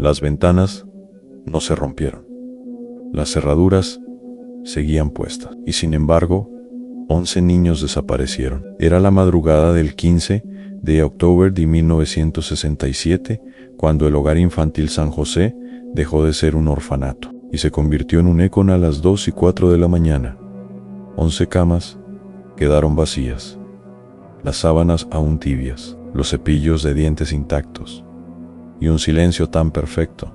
Las ventanas no se rompieron. Las cerraduras seguían puestas. Y sin embargo, 11 niños desaparecieron. Era la madrugada del 15 de octubre de 1967, cuando el Hogar Infantil San José dejó de ser un orfanato y se convirtió en un econ a las 2 y 4 de la mañana. 11 camas quedaron vacías, las sábanas aún tibias, los cepillos de dientes intactos, y un silencio tan perfecto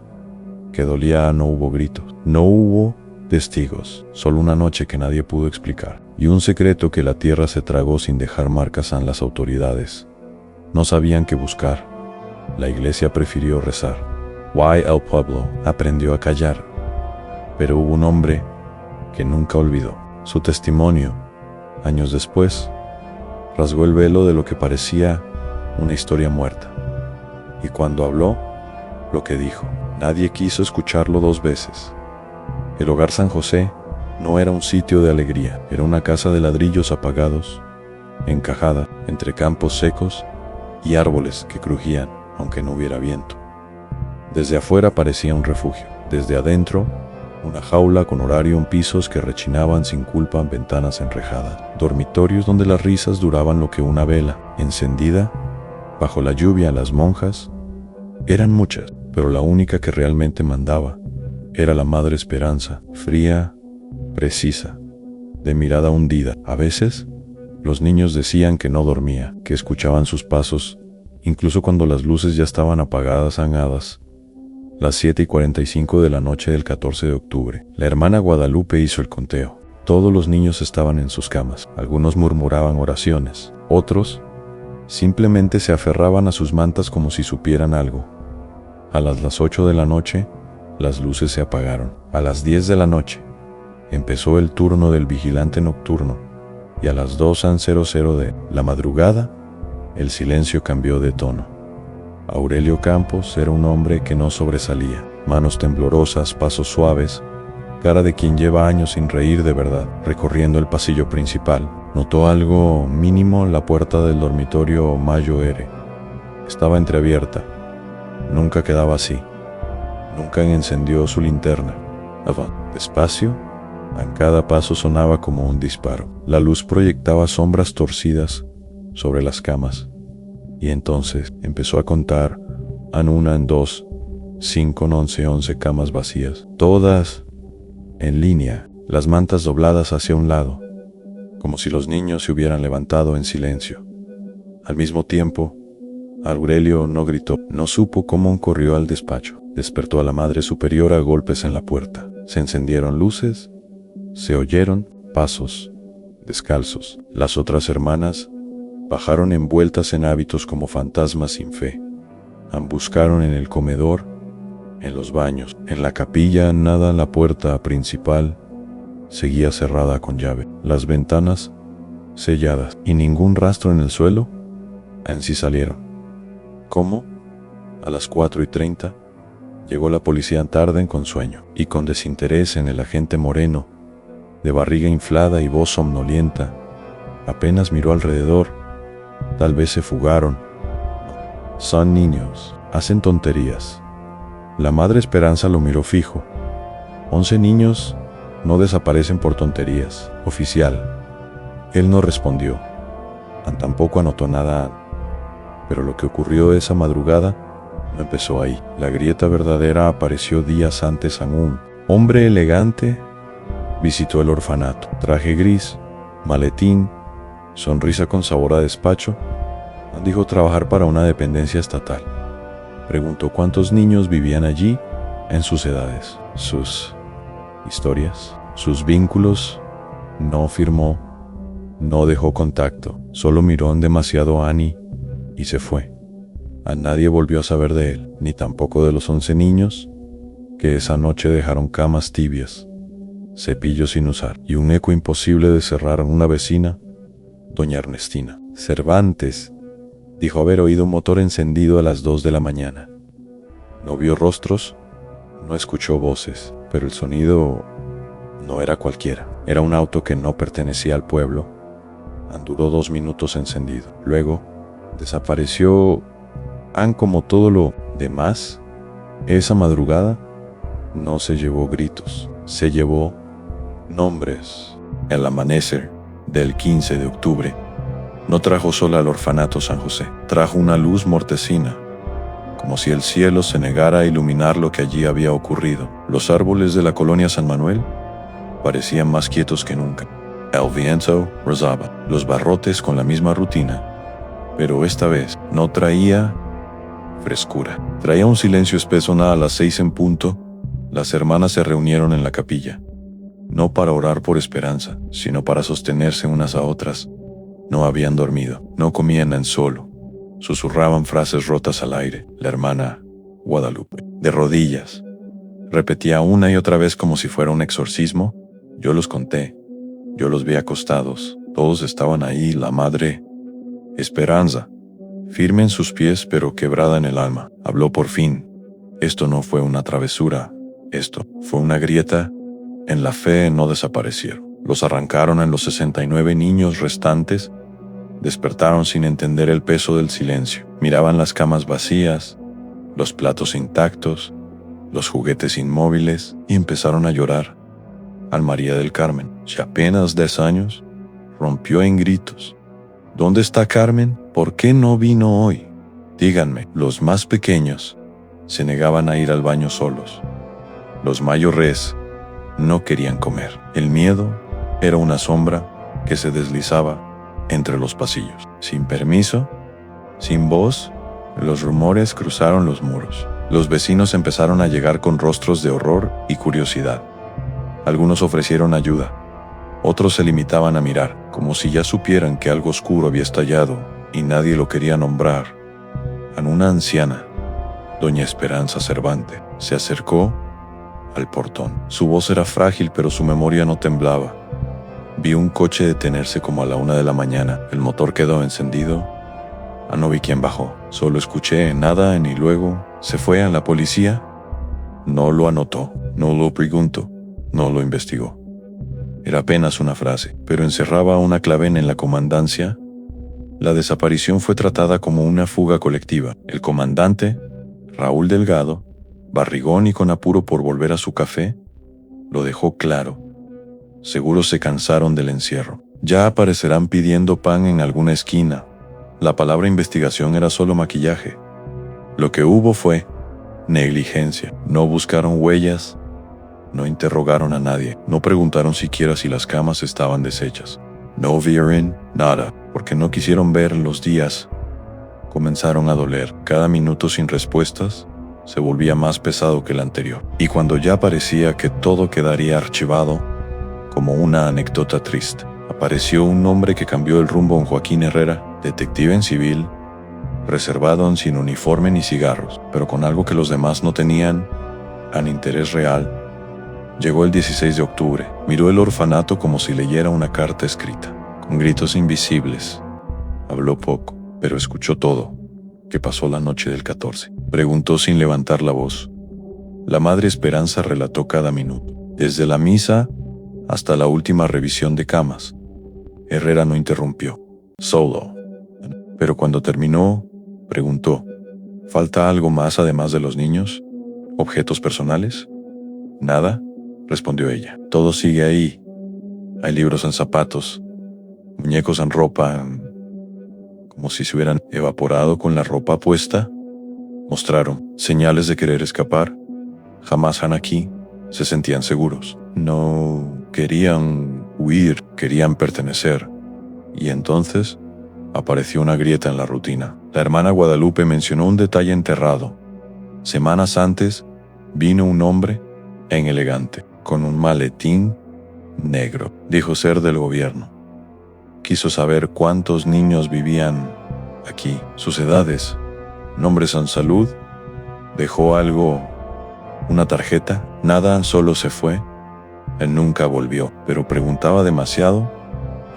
que dolía. No hubo gritos, no hubo testigos, solo una noche que nadie pudo explicar, y un secreto que la tierra se tragó sin dejar marcas en las autoridades. No sabían qué buscar. La iglesia prefirió rezar. El pueblo aprendió a callar. Pero hubo un hombre que nunca olvidó. Su testimonio, años después, rasgó el velo de lo que parecía una historia muerta. Y cuando habló, lo que dijo, nadie quiso escucharlo dos veces. El Hogar San José no era un sitio de alegría, era una casa de ladrillos apagados, encajada entre campos secos y árboles que crujían aunque no hubiera viento. Desde afuera parecía un refugio, desde adentro una jaula con horario en pisos que rechinaban sin culpa en ventanas enrejadas, dormitorios donde las risas duraban lo que una vela encendida bajo la lluvia. Las monjas eran muchas, pero la única que realmente mandaba era la Madre Esperanza, fría, precisa, de mirada hundida. A veces, los niños decían que no dormía, que escuchaban sus pasos, incluso cuando las luces ya estaban apagadas. Angadas, las 7:45 de la noche del 14 de octubre, la hermana Guadalupe hizo el conteo. Todos los niños estaban en sus camas. Algunos murmuraban oraciones, otros simplemente se aferraban a sus mantas como si supieran algo. A las 8 de la noche, las luces se apagaron. A las 10 de la noche, empezó el turno del vigilante nocturno, y a las 2:00 de la madrugada, el silencio cambió de tono. Aurelio Campos era un hombre que no sobresalía. Manos temblorosas, pasos suaves, cara de quien lleva años sin reír de verdad. Recorriendo el pasillo principal, notó algo mínimo. La puerta del dormitorio Mayo R estaba entreabierta. Nunca quedaba así. Nunca encendió su linterna. Despacio, a cada paso sonaba como un disparo. La luz proyectaba sombras torcidas sobre las camas. Y entonces empezó a contar en una, en dos, 5, 11 camas vacías, todas en línea, las mantas dobladas hacia un lado, como si los niños se hubieran levantado en silencio. Al mismo tiempo, Aurelio no gritó, no supo cómo corrió al despacho. Despertó a la Madre Superiora a golpes en la puerta. Se encendieron luces, se oyeron pasos descalzos. Las otras hermanas bajaron envueltas en hábitos como fantasmas sin fe. Buscaron en el comedor, en los baños, en la capilla. Nada. La puerta principal seguía cerrada con llave, las ventanas selladas y ningún rastro en el suelo. Así salieron. ¿Cómo? A las 4:30 llegó la policía tarde, con sueño y con desinterés en el agente moreno, de barriga inflada y voz somnolienta. Apenas miró alrededor. Tal vez se fugaron. Son niños, hacen tonterías. La Madre Esperanza lo miró fijo. 11 niños no desaparecen por tonterías, oficial. Él no respondió. Tampoco anotó nada. Pero lo que ocurrió esa madrugada no empezó ahí. La grieta verdadera apareció días antes. Un hombre elegante visitó el orfanato. Traje gris, maletín, sonrisa con sabor a despacho. Dijo trabajar para una dependencia estatal. Preguntó cuántos niños vivían allí en sus edades, sus historias, sus vínculos. No firmó, no dejó contacto, solo miró en demasiado a Annie y se fue. A nadie volvió a saber de él, ni tampoco de los 11 niños que esa noche dejaron camas tibias, cepillos sin usar y un eco imposible de cerrar. Una vecina, doña Ernestina Cervantes, dijo haber oído un motor encendido a las 2 de la mañana. No vio rostros, no escuchó voces, pero el sonido no era cualquiera. Era un auto que no pertenecía al pueblo. Duró 2 minutos encendido. Luego desapareció. Como todo lo demás, Esa madrugada no se llevó gritos, se llevó nombres. El amanecer del 15 de octubre no trajo sol al orfanato San José, trajo una luz mortecina, como si el cielo se negara a iluminar lo que allí había ocurrido. Los árboles de la colonia San Manuel parecían más quietos que nunca. El viento rozaba los barrotes con la misma rutina, pero esta vez no traía frescura. Traía un silencio espeso. A las 6 en punto, las hermanas se reunieron en la capilla, no para orar por esperanza, sino para sostenerse unas a otras. No habían dormido, no comían en solo. Susurraban frases rotas al aire. La hermana Guadalupe, de rodillas, repetía una y otra vez como si fuera un exorcismo: yo los conté, yo los vi acostados, todos estaban ahí. La madre Esperanza, firme en sus pies pero quebrada en el alma, habló por fin. Esto no fue una travesura, esto fue una grieta en la fe. No desaparecieron. Los arrancaron en los 69 niños restantes. Despertaron sin entender el peso del silencio. Miraban las camas vacías, los platos intactos, los juguetes inmóviles, y empezaron a llorar. Al María del Carmen, de apenas 10 años, rompió en gritos: ¿dónde está Carmen? ¿Por qué no vino hoy? Díganme. Los más pequeños se negaban a ir al baño solos. Los mayores no querían comer. El miedo era una sombra que se deslizaba entre los pasillos. Sin permiso, sin voz, los rumores cruzaron los muros. Los vecinos empezaron a llegar con rostros de horror y curiosidad. Algunos ofrecieron ayuda. Otros se limitaban a mirar, como si ya supieran que algo oscuro había estallado y nadie lo quería nombrar. A una anciana, doña Esperanza Cervante, se acercó al portón. Su voz era frágil, pero su memoria no temblaba. Vi un coche detenerse como a la 1 de la mañana. El motor quedó encendido. No vi quién bajó. Solo escuché nada y luego se fue a la policía. No lo anotó, no lo preguntó, no lo investigó. Era apenas una frase, pero encerraba una clave en la comandancia. La desaparición fue tratada como una fuga colectiva. El comandante, Raúl Delgado, barrigón y con apuro por volver a su café, lo dejó claro. Seguro se cansaron del encierro. Ya aparecerán pidiendo pan en alguna esquina. La palabra investigación era solo maquillaje. Lo que hubo fue negligencia. No buscaron huellas, no interrogaron a nadie, no preguntaron siquiera si las camas estaban deshechas. No vieron nada, porque no quisieron ver. Los días comenzaron a doler. Cada minuto sin respuestas se volvía más pesado que el anterior. Y cuando ya parecía que todo quedaría archivado como una anécdota triste, apareció un nombre que cambió el rumbo: Joaquín Herrera, detective en civil, reservado, sin uniforme ni cigarros, pero con algo que los demás no tenían: un interés real. Llegó el 16 de octubre, miró el orfanato como si leyera una carta escrita, con gritos invisibles. Habló poco, pero escuchó todo. ¿Qué pasó la noche del 14? Preguntó sin levantar la voz. La madre Esperanza relató cada minuto, desde la misa hasta la última revisión de camas. Herrera no interrumpió. Solo. Pero cuando terminó, preguntó: ¿falta algo más además de los niños? ¿Objetos personales? Nada, respondió ella. Todo sigue ahí. Hay libros en zapatos, muñecos en ropa, como si se hubieran evaporado con la ropa puesta. Mostraron señales de querer escapar. Jamás aquí se sentían seguros. No querían huir, querían pertenecer. Y entonces apareció una grieta en la rutina. La hermana Guadalupe mencionó un detalle enterrado. Semanas antes vino un hombre elegante, con un maletín negro. Dijo ser del gobierno. Quiso saber cuántos niños vivían aquí, sus edades, nombres en salud. Dejó algo, una tarjeta. Nada, solo se fue. Él nunca volvió, pero preguntaba demasiado.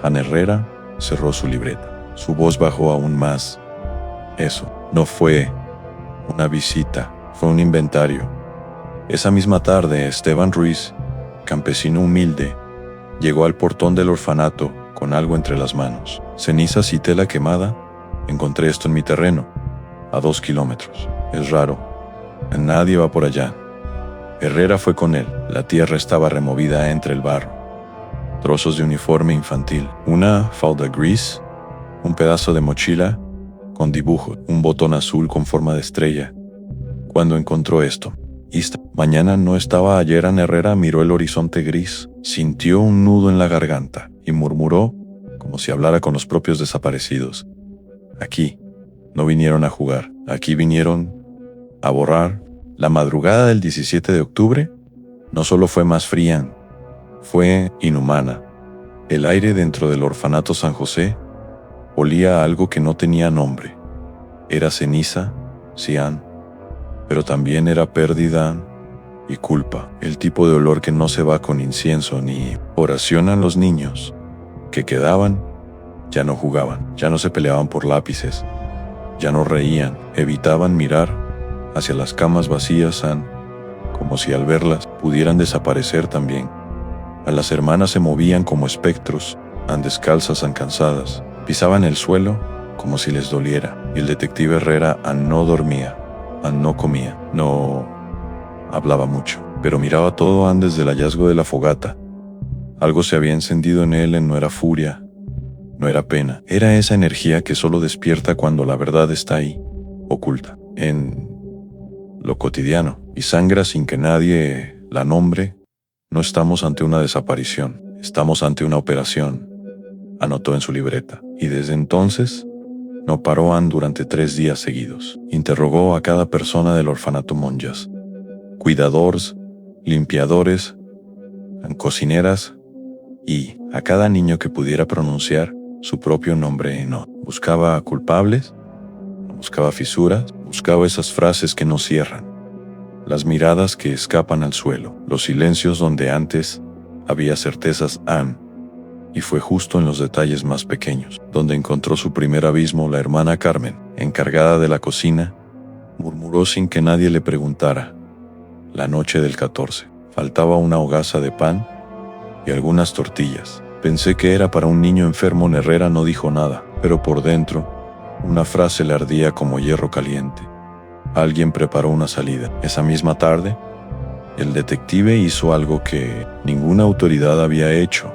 Ana Herrera cerró su libreta. Su voz bajó aún más. Eso no fue una visita, fue un inventario. Esa misma tarde, Esteban Ruiz, campesino humilde, llegó al portón del orfanato con algo entre las manos. Cenizas y tela quemada. Encontré esto en mi terreno, a 2 kilómetros. Es raro. Nadie va por allá. Herrera fue con él. La tierra estaba removida entre el barro. Trozos de uniforme infantil, una falda gris, un pedazo de mochila con dibujo, un botón azul con forma de estrella. Cuando encontró esto, mañana no estaba ayer. Herrera miró el horizonte gris, sintió un nudo en la garganta y murmuró como si hablara con los propios desaparecidos. Aquí no vinieron a jugar, aquí vinieron a borrar. La madrugada del 17 de octubre no solo fue más fría, fue inhumana. El aire dentro del orfanato San José olía a algo que no tenía nombre. Era ceniza, cian, pero también era pérdida y culpa, el tipo de olor que no se va con incienso ni oración. A los niños que quedaban ya no jugaban, ya no se peleaban por lápices, ya no reían, evitaban mirar hacia las camas vacías, como si al verlas pudieran desaparecer también. A las hermanas se movían como espectros, descalzas, cansadas, pisaban el suelo como si les doliera, y el detective Herrera no dormía, no comía, no hablaba mucho, pero miraba todo desde el hallazgo de la fogata. Algo se había encendido en él, no era furia, no era pena, era esa energía que solo despierta cuando la verdad está ahí, oculta, en lo cotidiano, y sangra sin que nadie la nombre. No estamos ante una desaparición, estamos ante una operación, anotó en su libreta, y desde entonces no paró durante 3 días seguidos. Interrogó a cada persona del orfanato Monjas, cuidadores, limpiadores, cocineras, y a cada niño que pudiera pronunciar su propio nombre. No buscaba culpables, no buscaba fisuras, buscaba esas frases que no cierran, las miradas que escapan al suelo, los silencios donde antes había certezas. Y fue justo en los detalles más pequeños donde encontró su primer abismo. La hermana Carmen, encargada de la cocina, murmuró sin que nadie le preguntara. La noche del 14, faltaba una hogaza de pan y algunas tortillas. Pensé que era para un niño enfermo. Herrera no dijo nada, pero por dentro una frase le ardía como hierro caliente. Alguien preparó una salida. Esa misma tarde, el detective hizo algo que ninguna autoridad había hecho.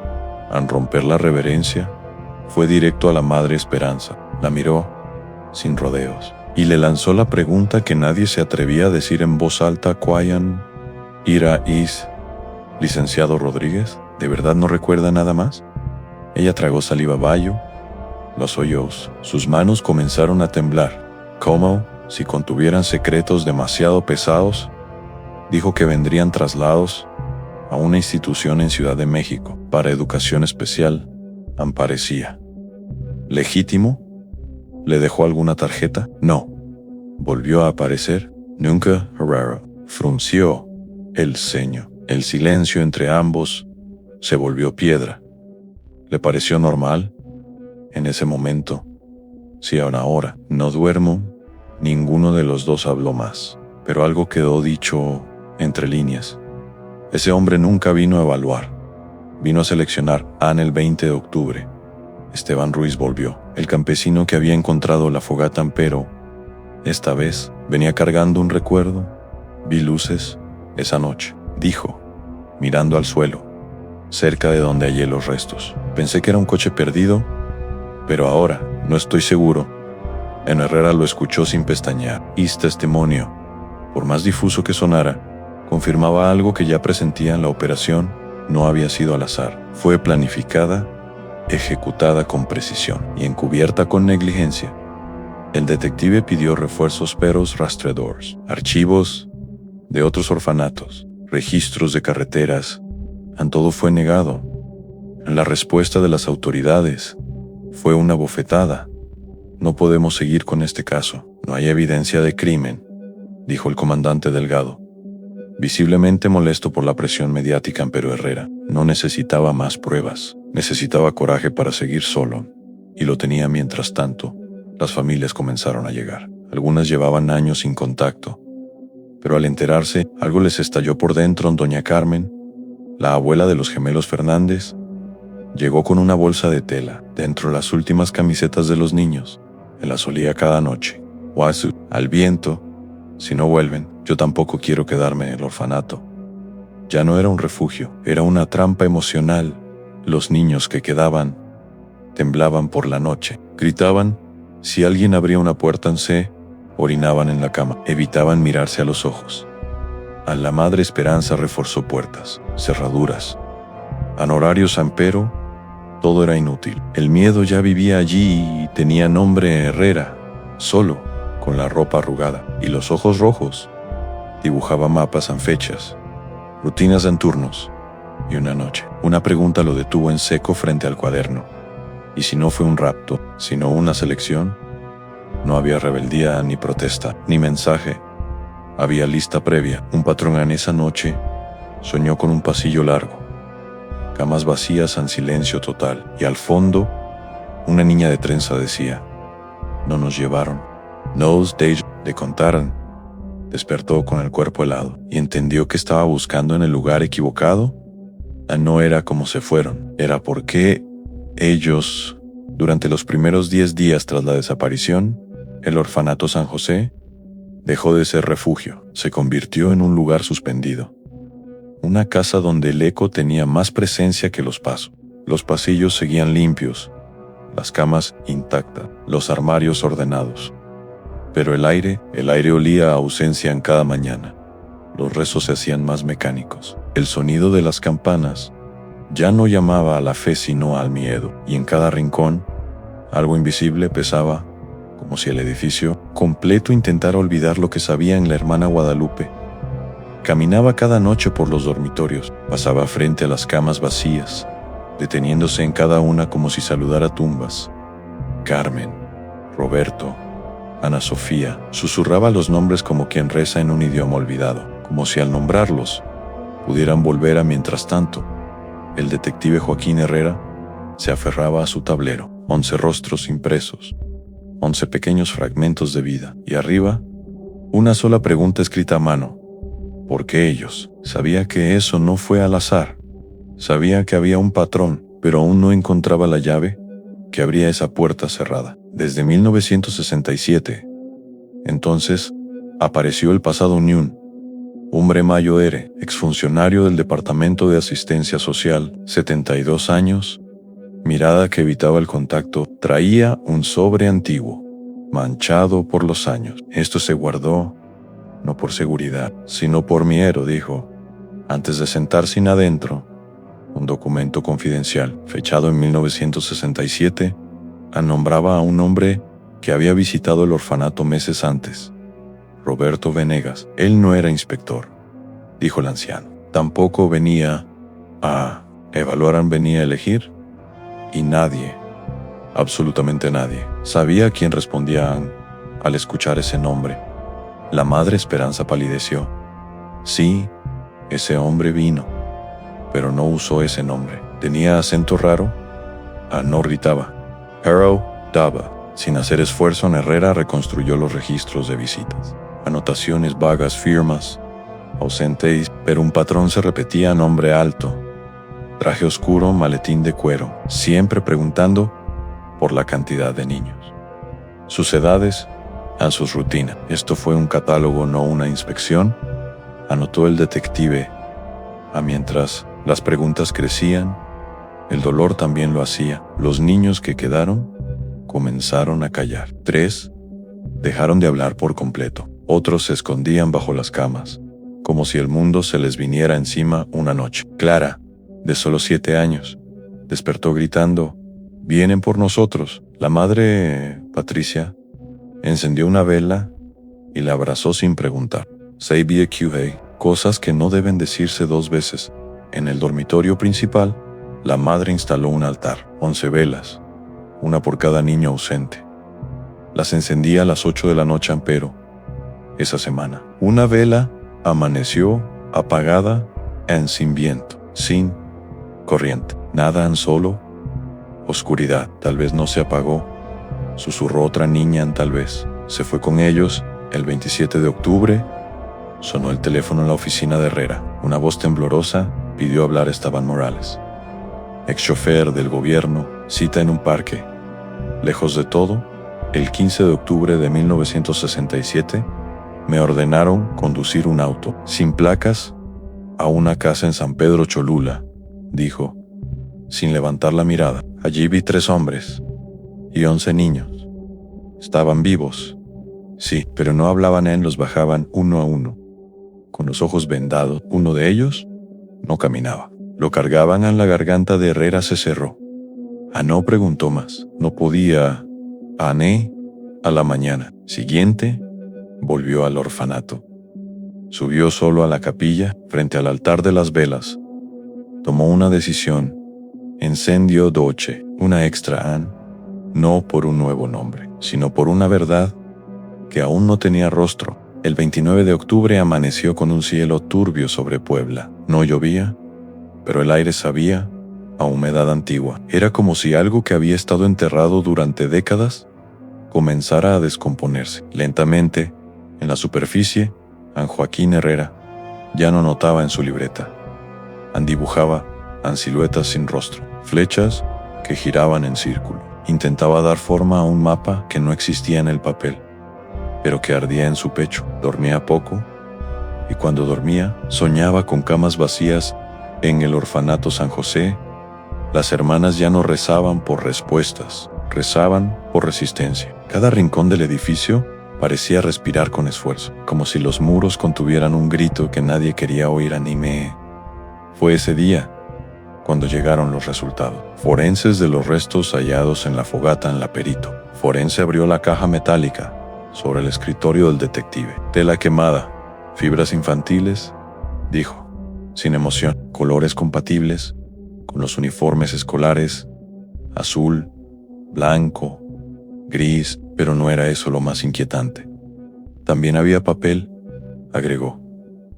Al romper la reverencia, fue directo a la Madre Esperanza. La miró sin rodeos y le lanzó la pregunta que nadie se atrevía a decir en voz alta. ¿Cuáyan ira is, licenciado Rodríguez? ¿De verdad no recuerda nada más? Ella tragó saliva. Bayo los hoyos. Sus manos comenzaron a temblar, como si contuvieran secretos demasiado pesados. Dijo que vendrían traslados a una institución en Ciudad de México para educación especial. Parecía legítimo. ¿Le dejó alguna tarjeta? No. Volvió a aparecer. Nunca. Herrera frunció el ceño. El silencio entre ambos se volvió piedra. ¿Le pareció normal? En ese momento. Si aún ahora no duermo. Ninguno de los dos habló más, pero algo quedó dicho entre líneas. Ese hombre nunca vino a evaluar. Vino a seleccionar. El 20 de octubre. Esteban Ruiz volvió, el campesino que había encontrado la fogata, pero esta vez venía cargando un recuerdo. Vi luces esa noche, dijo, mirando al suelo, cerca de donde hallé los restos. Pensé que era un coche perdido, pero ahora no estoy seguro. Herrera lo escuchó sin pestañear. Y testimonio, por más difuso que sonara, confirmaba algo que ya presentía. La operación no había sido al azar. Fue planificada, ejecutada con precisión y encubierta con negligencia. El detective pidió refuerzos, peros, rastreadores, archivos de otros orfanatos, registros de carreteras. Todo fue negado. La respuesta de las autoridades fue una bofetada. No podemos seguir con este caso. No hay evidencia de crimen, dijo el comandante Delgado, visiblemente molesto por la presión mediática. Pero Herrera no necesitaba más pruebas. Necesitaba coraje para seguir solo, y lo tenía. Mientras tanto, las familias comenzaron a llegar. Algunas llevaban años sin contacto, pero al enterarse, algo les estalló por dentro. Doña Carmen, la abuela de los gemelos Fernández, llegó con una bolsa de tela. Dentro las últimas camisetas de los niños. Él las olía cada noche. Al viento, Si no vuelven, yo tampoco quiero quedarme en el orfanato. Ya no era un refugio, era una trampa emocional. Los niños que quedaban temblaban por la noche, gritaban si alguien abría una puerta en C, orinaban en la cama, evitaban mirarse a los ojos. A la madre Esperanza reforzó puertas, cerraduras. En horario Sampero, todo era inútil. El miedo ya vivía allí y tenía nombre Herrera, solo, con la ropa arrugada y los ojos rojos. Dibujaba mapas en fechas, rutinas en turnos, y una noche, una pregunta lo detuvo en seco frente al cuaderno. Y si no fue un rapto, sino una selección, no había rebeldía ni protesta, ni mensaje. Había lista previa. Un patrón en esa noche soñó con un pasillo largo, camas vacías en silencio total, y al fondo, una niña de trenza decía: no nos llevaron. Nos de contaran. Despertó con el cuerpo helado y entendió que estaba buscando en el lugar equivocado. No era como se fueron, era porque ellos, durante los primeros 10 días tras la desaparición, el orfanato San José dejó de ser refugio, se convirtió en un lugar suspendido. Una casa donde el eco tenía más presencia que los pasos. Los pasillos seguían limpios, las camas intactas, los armarios ordenados. Pero el aire olía a ausencia en cada mañana. Los rezos se hacían más mecánicos. El sonido de las campanas ya no llamaba a la fe sino al miedo, y en cada rincón, algo invisible pesaba, como si el edificio completo intentara olvidar lo que sabía en la hermana Guadalupe. Caminaba cada noche por los dormitorios, pasaba frente a las camas vacías, deteniéndose en cada una como si saludara tumbas. Carmen, Roberto, Ana Sofía, susurraba los nombres como quien reza en un idioma olvidado, como si al nombrarlos pudieran volver a. Mientras tanto, el detective Joaquín Herrera se aferraba a su tablero. 11 rostros impresos, 11 pequeños fragmentos de vida, y arriba, una sola pregunta escrita a mano: ¿por qué ellos? Sabía que eso no fue al azar. Sabía que había un patrón, pero aún no encontraba la llave que abría esa puerta cerrada. Desde 1967, entonces, apareció el pasado Ñun, Umbre Mayo Ere, exfuncionario del Departamento de Asistencia Social, 72 años, mirada que evitaba el contacto, traía un sobre antiguo, manchado por los años. Esto se guardó, no por seguridad, sino por miedo, dijo, antes de sentarse adentro. Un documento confidencial, fechado en 1967, nombraba a un hombre que había visitado el orfanato meses antes, Roberto Venegas. Él no era inspector, dijo el anciano. Tampoco venía a evaluar, venía a elegir. Y nadie, absolutamente nadie, sabía a quién respondían al escuchar ese nombre. La madre Esperanza palideció. Sí, ese hombre vino, pero no usó ese nombre. Tenía acento raro. No gritaba. Harrow daba. Sin hacer esfuerzo, Herrera reconstruyó los registros de visitas. Anotaciones vagas, firmas, ausentes, pero un patrón se repetía: nombre alto, traje oscuro, maletín de cuero, siempre preguntando por la cantidad de niños, sus edades, a sus rutinas. Esto fue un catálogo, no una inspección, anotó el detective. Mientras las preguntas crecían, el dolor también lo hacía. Los niños que quedaron comenzaron a callar. 3 dejaron de hablar por completo. Otros se escondían bajo las camas, como si el mundo se les viniera encima una noche. Clara, de solo 7 años, despertó gritando: «¡Vienen por nosotros!». La madre, Patricia, encendió una vela y la abrazó sin preguntar. Sabía que cosas que no deben decirse 2 veces. En el dormitorio principal, la madre instaló un altar, 11 velas, una por cada niño ausente. Las encendía a las 8 de la noche, pero esa semana, una vela amaneció apagada sin viento, sin corriente, nada, en solo oscuridad. Tal vez no se apagó, susurró otra niña. Tal vez se fue con ellos. El 27 de octubre sonó el teléfono en la oficina de Herrera. Una voz temblorosa pidió hablar a Esteban Morales, ex chofer del gobierno. Cita en un parque, lejos de todo, el 15 de octubre de 1967, Me ordenaron conducir un auto, sin placas, a una casa en San Pedro Cholula, dijo, sin levantar la mirada. Allí vi 3 hombres y 11 niños. Estaban vivos, sí, pero no hablaban los bajaban uno a uno, con los ojos vendados. Uno de ellos no caminaba. Lo cargaban en la garganta de Herrera. Se cerró. No preguntó más. No podía. Ané. A la mañana siguiente, volvió al orfanato. Subió solo a la capilla, frente al altar de las velas. Tomó una decisión. Encendió Doce, una extra an, no por un nuevo nombre, sino por una verdad que aún no tenía rostro. El 29 de octubre amaneció con un cielo turbio sobre Puebla. No llovía, pero el aire sabía a humedad antigua. Era como si algo que había estado enterrado durante décadas comenzara a descomponerse. Lentamente, en la superficie, An Joaquín Herrera ya no notaba en su libreta. Dibujaba siluetas sin rostro, flechas que giraban en círculo. Intentaba dar forma a un mapa que no existía en el papel, pero que ardía en su pecho. Dormía poco, y cuando dormía, soñaba con camas vacías en el orfanato San José. Las hermanas ya no rezaban por respuestas, rezaban por resistencia. Cada rincón del edificio parecía respirar con esfuerzo, como si los muros contuvieran un grito que nadie quería oír. Fue ese día cuando llegaron los resultados forenses de los restos hallados en la fogata en la Perito. Forense abrió la caja metálica sobre el escritorio del detective. Tela quemada, fibras infantiles, dijo, sin emoción, colores compatibles con los uniformes escolares, azul, blanco, gris, pero no era eso lo más inquietante. También había papel, agregó,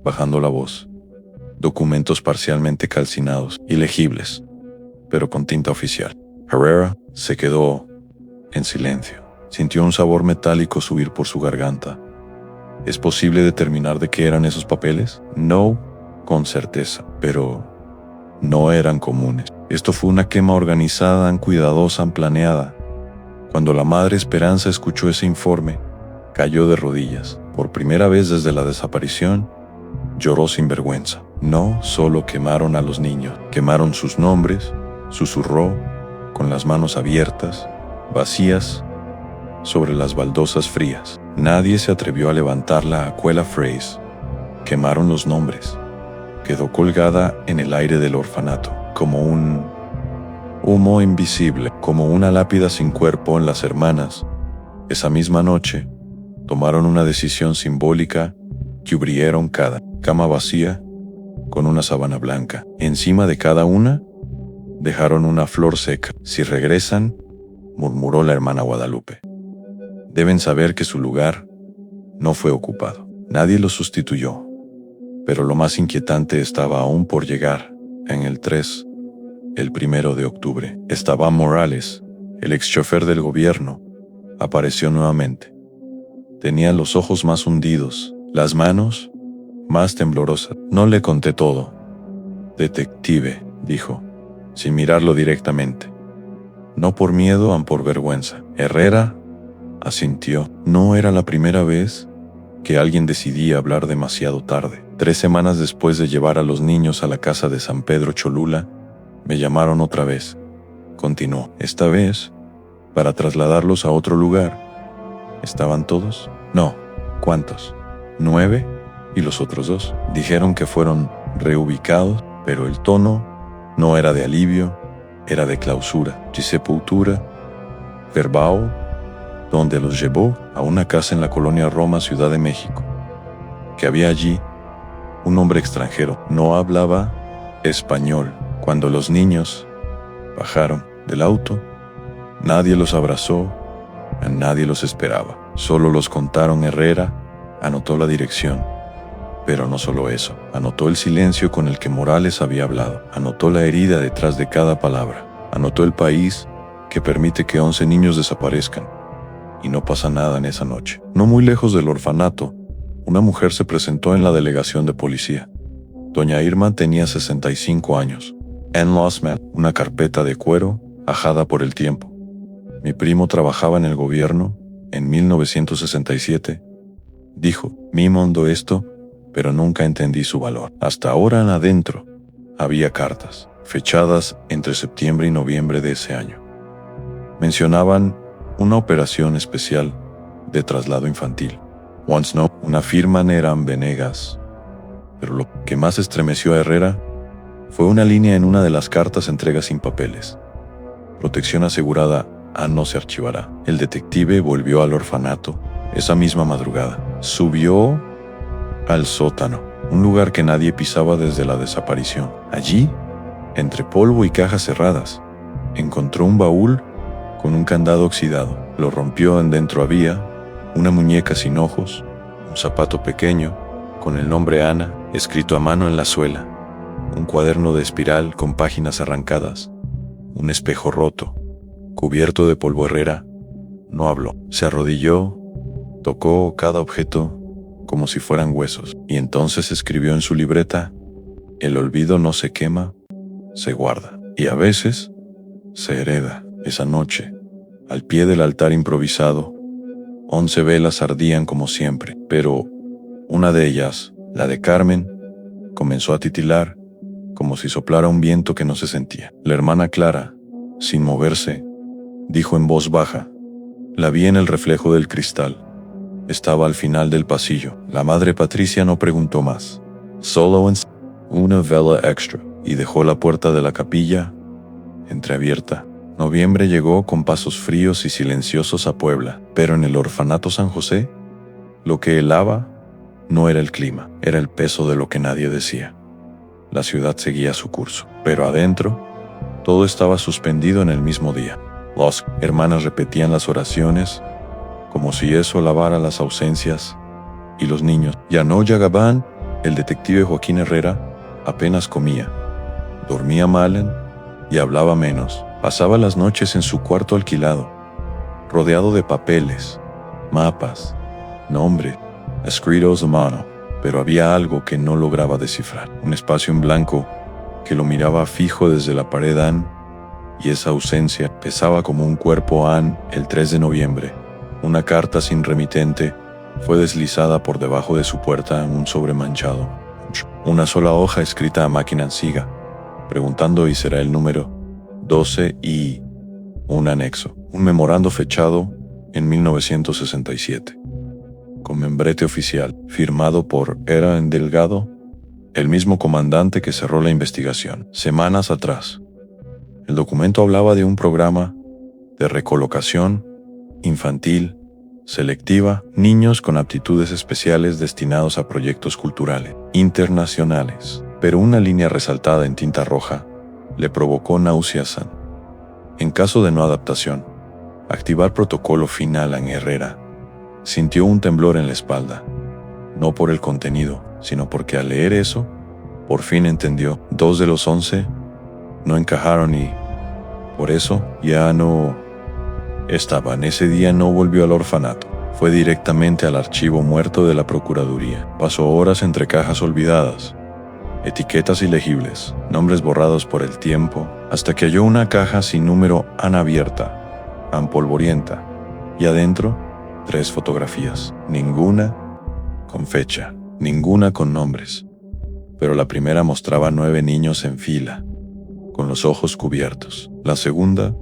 bajando la voz. Documentos parcialmente calcinados, ilegibles, pero con tinta oficial. Herrera se quedó en silencio. Sintió un sabor metálico subir por su garganta. ¿Es posible determinar de qué eran esos papeles? No, con certeza, pero no eran comunes. Esto fue una quema organizada, cuidadosa, planeada. Cuando la madre Esperanza escuchó ese informe, cayó de rodillas. Por primera vez desde la desaparición, lloró sin vergüenza. No solo quemaron a los niños, quemaron sus nombres, susurró, con las manos abiertas, vacías, sobre las baldosas frías. Nadie se atrevió a levantar la Aquella Phrase. Quemaron los nombres. Quedó colgada en el aire del orfanato, como un humo invisible, como una lápida sin cuerpo. En las hermanas, esa misma noche, tomaron una decisión simbólica. Cubrieron cada cama vacía con una sábana blanca. Encima de cada una, dejaron una flor seca. Si regresan, murmuró la hermana Guadalupe, deben saber que su lugar no fue ocupado. Nadie lo sustituyó. Pero lo más inquietante estaba aún por llegar. En el 3, el 1 de octubre, Esteban Morales, el ex chofer del gobierno, apareció nuevamente. Tenía los ojos más hundidos, las manos más temblorosas. No le conté todo. Detective, dijo, sin mirarlo directamente. No por miedo, an por vergüenza. Herrera asintió. No era la primera vez que alguien decidía hablar demasiado tarde. 3 semanas después de llevar a los niños a la casa de San Pedro Cholula, me llamaron otra vez. Continuó. Esta vez, para trasladarlos a otro lugar. ¿Estaban todos? No. ¿Cuántos? 9. ¿Y los otros 2? Dijeron que fueron reubicados, pero el tono no era de alivio, era de clausura, de sepultura verbal, donde los llevó a una casa en la colonia Roma, Ciudad de México. Que había allí un hombre extranjero. No hablaba español. Cuando los niños bajaron del auto, nadie los abrazó, a nadie los esperaba. Solo los contaron. Herrera anotó la dirección. Pero no solo eso, anotó el silencio con el que Morales había hablado, anotó la herida detrás de cada palabra, anotó el país que permite que 11 niños desaparezcan, y no pasa nada en esa noche. No muy lejos del orfanato, una mujer se presentó en la delegación de policía. Doña Irma tenía 65 años. En Losman, una carpeta de cuero, ajada por el tiempo. Mi primo trabajaba en el gobierno en 1967, Dijo, mi mundo esto, pero nunca entendí su valor. Hasta ahora adentro había cartas, fechadas entre septiembre y noviembre de ese año. Mencionaban una operación especial de traslado infantil. Once no, una firma Neran Venegas. Pero lo que más estremeció a Herrera fue una línea en una de las cartas entrega sin papeles. Protección asegurada a no se archivará. El detective volvió al orfanato esa misma madrugada. Subió al sótano, un lugar que nadie pisaba desde la desaparición. Allí, entre polvo y cajas cerradas, encontró un baúl con un candado oxidado. Lo rompió. Dentro había una muñeca sin ojos, un zapato pequeño con el nombre Ana escrito a mano en la suela, un cuaderno de espiral con páginas arrancadas, un espejo roto, cubierto de polvo. Herrera no habló. Se arrodilló, tocó cada objeto como si fueran huesos, y entonces escribió en su libreta: el olvido no se quema, se guarda, y a veces se hereda. Esa noche, al pie del altar improvisado, 11 velas ardían como siempre, pero una de ellas, la de Carmen, comenzó a titilar como si soplara un viento que no se sentía. La hermana Clara, sin moverse, dijo en voz baja: la vi en el reflejo del cristal. Estaba al final del pasillo. La madre Patricia no preguntó más. Solo una vela extra, y dejó la puerta de la capilla entreabierta. Noviembre llegó con pasos fríos y silenciosos a Puebla, pero en el orfanato San José, lo que helaba no era el clima, era el peso de lo que nadie decía. La ciudad seguía su curso, pero adentro, todo estaba suspendido en el mismo día. Las hermanas repetían las oraciones, como si eso lavara las ausencias, y los niños. Llano Yagabán, el detective Joaquín Herrera, apenas comía, dormía mal y hablaba menos. Pasaba las noches en su cuarto alquilado, rodeado de papeles, mapas, nombres, escritos a mano, pero había algo que no lograba descifrar, un espacio en blanco que lo miraba fijo desde la pared. Y esa ausencia pesaba como un cuerpo. El 3 de noviembre, una carta sin remitente fue deslizada por debajo de su puerta en un sobre manchado. Una sola hoja escrita a máquina en siga, preguntando: ¿y será el número 12? Y un anexo, un memorando fechado en 1967, con membrete oficial, firmado por Era en Delgado, el mismo comandante que cerró la investigación semanas atrás. El documento hablaba de un programa de recolocación infantil selectiva, niños con aptitudes especiales destinados a proyectos culturales internacionales, pero una línea resaltada en tinta roja le provocó náuseas. En caso de no adaptación, activar protocolo final. En Herrera sintió un temblor en la espalda, no por el contenido, sino porque al leer eso, por fin entendió. 2 de los 11 no encajaron y, por eso, ya no estaban. Ese día no volvió al orfanato. Fue directamente al archivo muerto de la Procuraduría. Pasó horas entre cajas olvidadas, etiquetas ilegibles, nombres borrados por el tiempo, hasta que halló una caja sin número abierta, polvorienta, y adentro 3 fotografías, ninguna con fecha, ninguna con nombres. Pero la primera mostraba 9 niños en fila, con los ojos cubiertos. La segunda,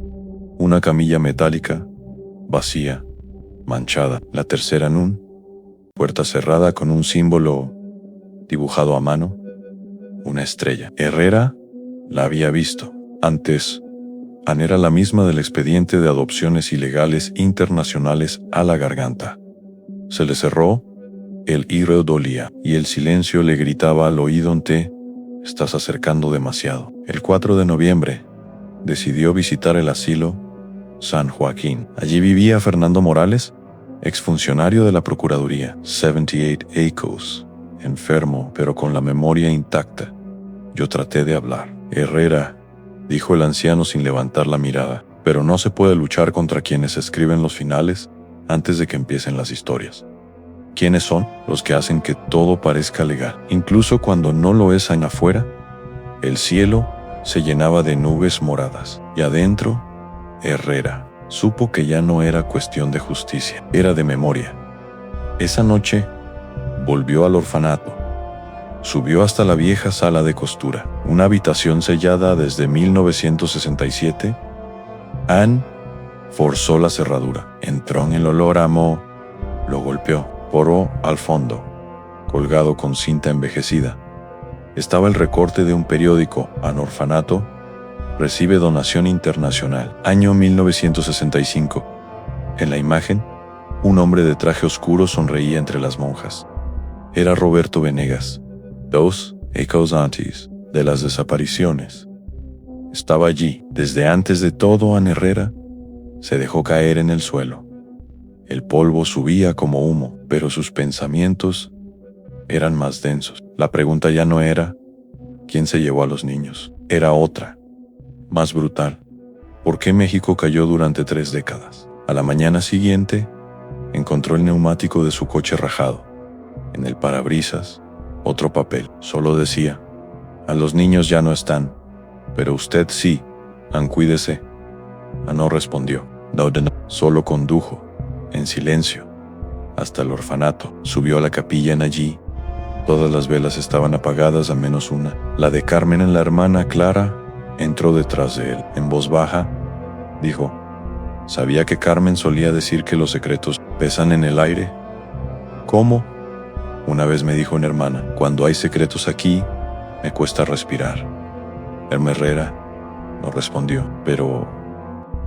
una camilla metálica, vacía, manchada. La tercera, puerta cerrada con un símbolo dibujado a mano, una estrella. Herrera la había visto antes. Era la misma del expediente de adopciones ilegales internacionales a la garganta. Se le cerró, el hilo dolía, y el silencio le gritaba al oído: te estás acercando demasiado. El 4 de noviembre, decidió visitar el asilo San Joaquín. Allí vivía Fernando Morales, exfuncionario de la Procuraduría. 78 Acres, enfermo, pero con la memoria intacta. Yo traté de hablar. Herrera, dijo el anciano sin levantar la mirada, pero no se puede luchar contra quienes escriben los finales antes de que empiecen las historias. ¿Quiénes son? Los que hacen que todo parezca legal, incluso cuando no lo es. Afuera, el cielo se llenaba de nubes moradas, y adentro, Herrera supo que ya no era cuestión de justicia, era de memoria. Esa noche Volvió al orfanato. Subió hasta la vieja sala de costura, una habitación sellada desde 1967. Anne forzó la cerradura. Entró en el olor a moho. Lo golpeó. Poró al fondo, colgado con cinta envejecida. Estaba el recorte de un periódico. An orfanato recibe donación internacional. Año 1965. En la imagen, un hombre de traje oscuro sonreía entre las monjas. Era Roberto Venegas, dos causantes de las desapariciones. Estaba allí. Desde antes de todo, Anne Herrera se dejó caer en el suelo. El polvo subía como humo, pero sus pensamientos eran más densos. La pregunta ya no era ¿quién se llevó a los niños? Era otra, más brutal. ¿Por qué México cayó durante 3 décadas? A la mañana siguiente, encontró el neumático de su coche rajado. En el parabrisas, otro papel. Solo decía: a los niños ya no están, pero usted sí. Anne, cuídese. Anne no respondió. No. Solo condujo, en silencio, hasta el orfanato. Subió a la capilla en allí. Todas las velas estaban apagadas a menos una. La de Carmen, la hermana Clara, entró detrás de él. En voz baja, dijo: ¿sabía que Carmen solía decir que los secretos pesan en el aire? ¿Cómo? Una vez me dijo una hermana: cuando hay secretos aquí, me cuesta respirar. Herrera no respondió, pero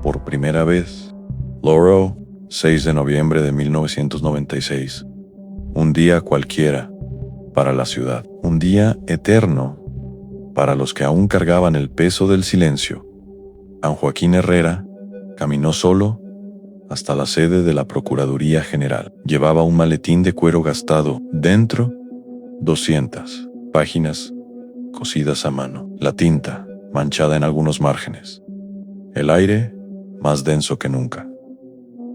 por primera vez. Laurel, 6 de noviembre de 1996. Un día cualquiera para la ciudad. Un día eterno para los que aún cargaban el peso del silencio. An Joaquín Herrera caminó solo hasta la sede de la Procuraduría General. Llevaba un maletín de cuero gastado. Dentro, 200 páginas cosidas a mano. La tinta manchada en algunos márgenes. El aire más denso que nunca.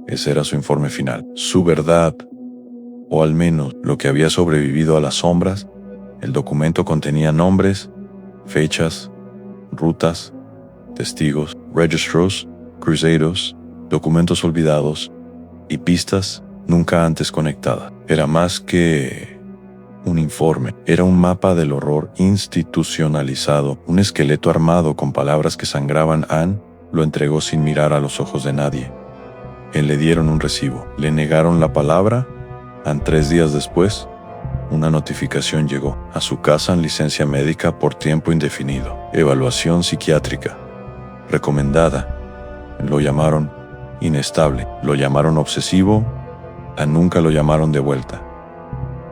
Ese era su informe final. Su verdad, o al menos lo que había sobrevivido a las sombras. El documento contenía nombres, fechas, rutas, testigos, registros, cruceros, documentos olvidados y pistas nunca antes conectadas. Era más que un informe, era un mapa del horror institucionalizado, un esqueleto armado con palabras que sangraban. Anne lo entregó sin mirar a los ojos de nadie. Le dieron un recibo, le negaron la palabra. Anne, 3 días después, una notificación llegó a su casa en licencia médica por tiempo indefinido. Evaluación psiquiátrica recomendada. Lo llamaron inestable, lo llamaron obsesivo. A nunca lo llamaron de vuelta.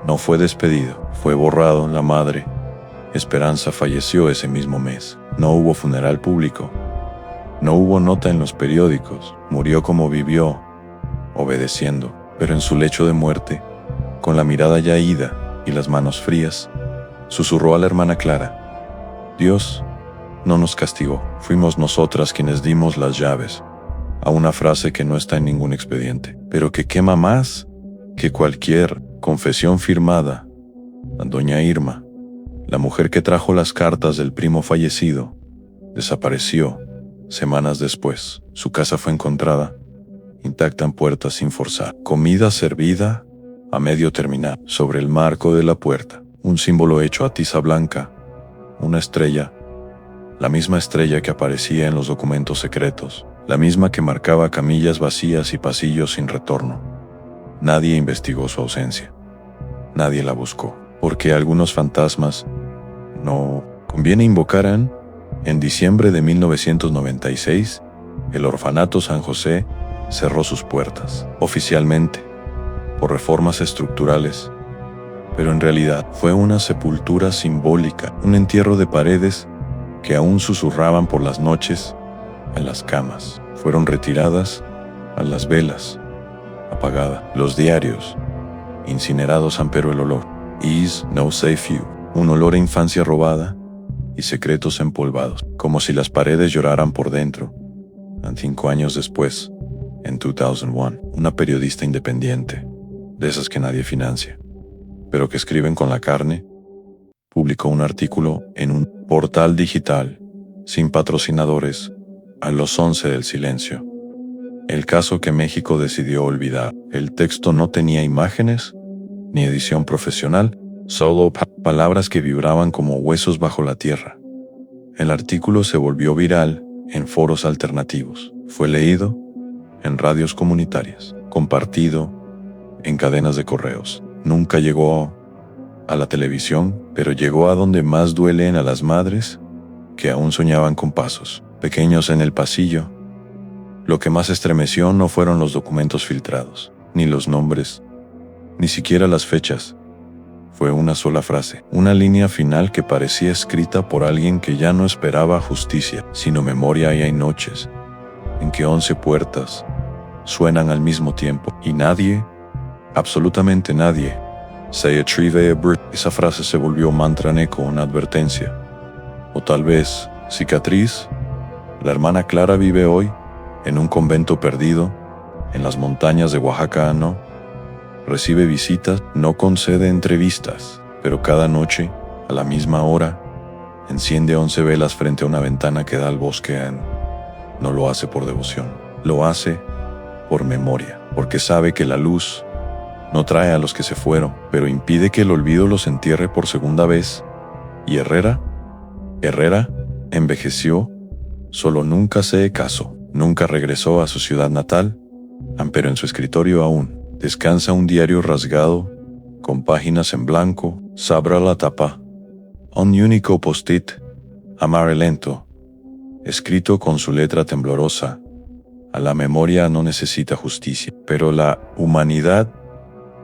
No fue despedido, fue borrado. La madre, Esperanza, falleció ese mismo mes. No hubo funeral público. No hubo nota en los periódicos. Murió como vivió, obedeciendo. Pero en su lecho de muerte, con la mirada ya ida y las manos frías, susurró a la hermana Clara: Dios no nos castigó, fuimos nosotras quienes dimos las llaves a una frase que no está en ningún expediente, pero que quema más que cualquier confesión firmada. Doña Irma, la mujer que trajo las cartas del primo fallecido, desapareció semanas después. Su casa fue encontrada intacta en puertas sin forzar. Comida servida a medio terminar. Sobre el marco de la puerta, un símbolo hecho a tiza blanca, una estrella, la misma estrella que aparecía en los documentos secretos, la misma que marcaba camillas vacías y pasillos sin retorno. Nadie investigó su ausencia. Nadie la buscó, porque algunos fantasmas no conviene invocar. En diciembre de 1996, el orfanato San José cerró sus puertas, oficialmente, por reformas estructurales, pero en realidad fue una sepultura simbólica, un entierro de paredes que aún susurraban por las noches en las camas. Fueron retiradas a las velas, apagada, los diarios, incinerados, pero el olor, is no safe you, un olor a infancia robada y secretos empolvados, como si las paredes lloraran por dentro. 5 años después, en 2001, una periodista independiente, de esas que nadie financia, pero que escriben con la carne, publicó un artículo en un portal digital, sin patrocinadores, a los 11 del silencio. El caso que México decidió olvidar. El texto no tenía imágenes, ni edición profesional, solo palabras que vibraban como huesos bajo la tierra. El artículo se volvió viral en foros alternativos. Fue leído en radios comunitarias, compartido en cadenas de correos. Nunca llegó a la televisión, pero llegó a donde más duelen a las madres que aún soñaban con pasos pequeños en el pasillo. Lo que más estremeció no fueron los documentos filtrados, ni los nombres, ni siquiera las fechas. Fue una sola frase, una línea final que parecía escrita por alguien que ya no esperaba justicia, sino memoria, y hay noches en que 11 puertas suenan al mismo tiempo y nadie, absolutamente nadie, se atreve a abrir. Esa frase se volvió mantra en eco, una advertencia. O tal vez, cicatriz. La hermana Clara vive hoy en un convento perdido en las montañas de Oaxaca. No recibe visitas, no concede entrevistas, pero cada noche, a la misma hora, enciende 11 velas frente a una ventana que da al bosque. No lo hace por devoción, lo hace por memoria, porque sabe que la luz no trae a los que se fueron, pero impide que el olvido los entierre por segunda vez. Y Herrera envejeció, solo nunca se casó, nunca regresó a su ciudad natal, pero en su escritorio aún descansa un diario rasgado, con páginas en blanco, sabra la tapa, un único post-it, amarillento, escrito con su letra temblorosa. A la memoria no necesita justicia, pero la humanidad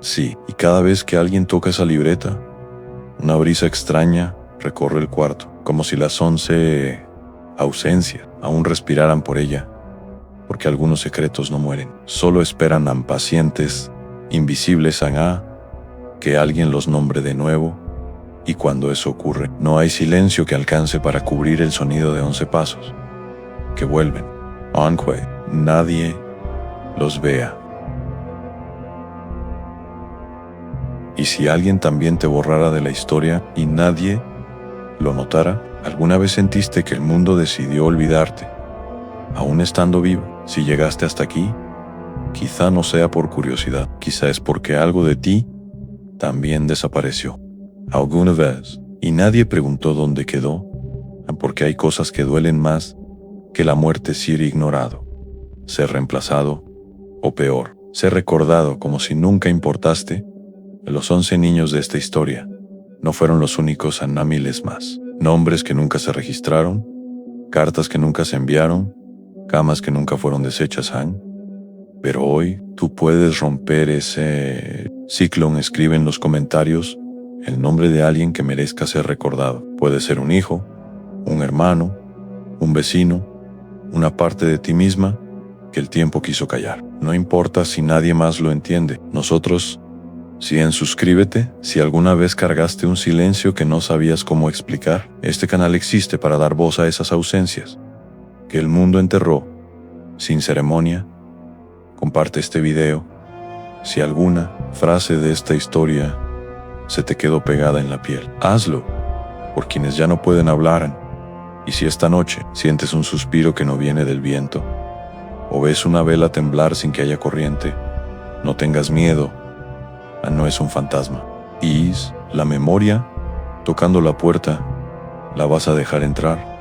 sí. Y cada vez que alguien toca esa libreta, una brisa extraña recorre el cuarto, como si las 11 ausencias aún respiraran por ella, porque algunos secretos no mueren, solo esperan pacientes, invisibles a que alguien los nombre de nuevo. Y cuando eso ocurre, no hay silencio que alcance para cubrir el sonido de 11 pasos que vuelven, aunque nadie los vea. Y si alguien también te borrara de la historia y nadie lo notara, ¿alguna vez sentiste que el mundo decidió olvidarte, aún estando vivo? Si llegaste hasta aquí, quizá no sea por curiosidad, quizá es porque algo de ti también desapareció alguna vez, y nadie preguntó dónde quedó, porque hay cosas que duelen más que la muerte: ser ignorado, ser reemplazado, o peor, ser recordado como si nunca importaste. Los 11 niños de esta historia no fueron los únicos, a miles más. Nombres que nunca se registraron, cartas que nunca se enviaron, camas que nunca fueron deshechas. Pero hoy tú puedes romper ese ciclo. Escribe en los comentarios el nombre de alguien que merezca ser recordado. Puede ser un hijo, un hermano, un vecino, una parte de ti misma que el tiempo quiso callar. No importa si nadie más lo entiende. Nosotros, suscríbete si alguna vez cargaste un silencio que no sabías cómo explicar. Este canal existe para dar voz a esas ausencias que el mundo enterró sin ceremonia. Comparte este video si alguna frase de esta historia se te quedó pegada en la piel. Hazlo por quienes ya no pueden hablar. Y si esta noche sientes un suspiro que no viene del viento, o ves una vela temblar sin que haya corriente, no tengas miedo. No es un fantasma. Y la memoria tocando la puerta, la vas a dejar entrar.